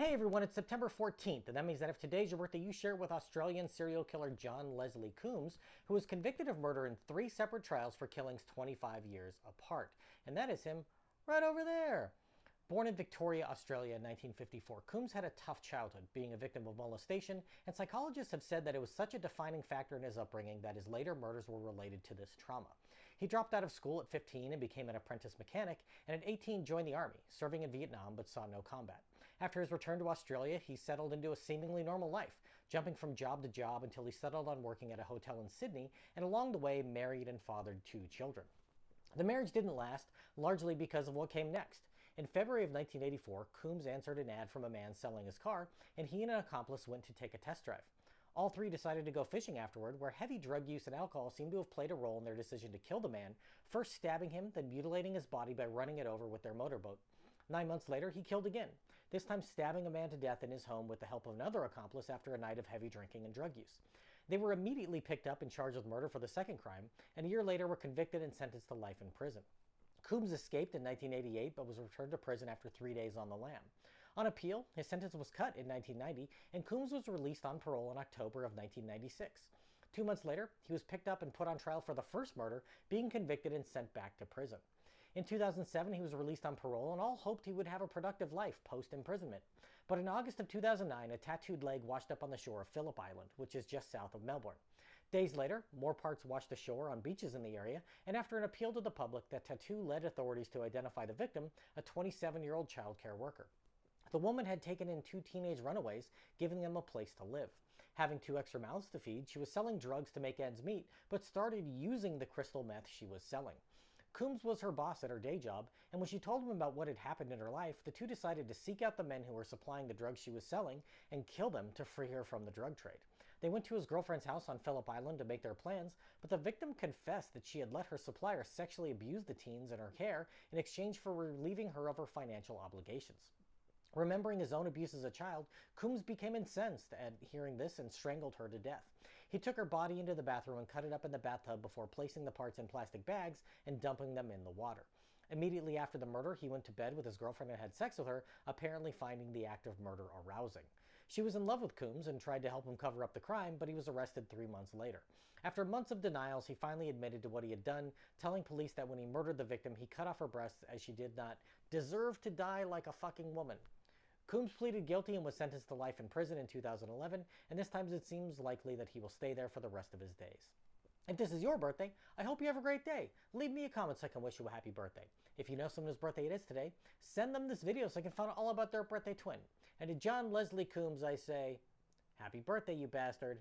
Hey everyone, it's September 14th, and that means that if today's your birthday, you share it with Australian serial killer John Leslie Coombes, who was convicted of murder in 3 separate trials for killings 25 years apart. And that is him right over there. Born in Victoria, Australia in 1954, Coombes had a tough childhood, being a victim of molestation, and psychologists have said that it was such a defining factor in his upbringing that his later murders were related to this trauma. He dropped out of school at 15 and became an apprentice mechanic, and at 18 joined the army, serving in Vietnam but saw no combat. After his return to Australia, he settled into a seemingly normal life, jumping from job to job until he settled on working at a hotel in Sydney, and along the way married and fathered 2 children. The marriage didn't last, largely because of what came next. In February of 1984, Coombes answered an ad from a man selling his car, and he and an accomplice went to take a test drive. All 3 decided to go fishing afterward, where heavy drug use and alcohol seemed to have played a role in their decision to kill the man, first stabbing him, then mutilating his body by running it over with their motorboat. 9 months later, he killed again, this time stabbing a man to death in his home with the help of another accomplice after a night of heavy drinking and drug use. They were immediately picked up and charged with murder for the second crime, and a year later were convicted and sentenced to life in prison. Coombes escaped in 1988 but was returned to prison after 3 days on the lam. On appeal, his sentence was cut in 1990, and Coombes was released on parole in October of 1996. 2 months later, he was picked up and put on trial for the first murder, being convicted and sent back to prison. In 2007, he was released on parole, and all hoped he would have a productive life post-imprisonment. But in August of 2009, a tattooed leg washed up on the shore of Phillip Island, which is just south of Melbourne. Days later, more parts washed ashore on beaches in the area, and after an appeal to the public, the tattoo led authorities to identify the victim, a 27-year-old child care worker. The woman had taken in 2 teenage runaways, giving them a place to live. Having 2 extra mouths to feed, she was selling drugs to make ends meet, but started using the crystal meth she was selling. Coombes was her boss at her day job, and when she told him about what had happened in her life, the 2 decided to seek out the men who were supplying the drugs she was selling and kill them to free her from the drug trade. They went to his girlfriend's house on Phillip Island to make their plans, but the victim confessed that she had let her supplier sexually abuse the teens in her care in exchange for relieving her of her financial obligations. Remembering his own abuse as a child, Coombes became incensed at hearing this and strangled her to death. He took her body into the bathroom and cut it up in the bathtub before placing the parts in plastic bags and dumping them in the water. Immediately after the murder, he went to bed with his girlfriend and had sex with her, apparently finding the act of murder arousing. She was in love with Coombes and tried to help him cover up the crime, but he was arrested 3 months later. After months of denials, he finally admitted to what he had done, telling police that when he murdered the victim, he cut off her breasts as she did not deserve to die like a fucking woman. Coombes pleaded guilty and was sentenced to life in prison in 2011, and this time it seems likely that he will stay there for the rest of his days. If this is your birthday, I hope you have a great day. Leave me a comment so I can wish you a happy birthday. If you know someone whose birthday it is today, send them this video so I can find out all about their birthday twin. And to John Leslie Coombes, I say, happy birthday, you bastard.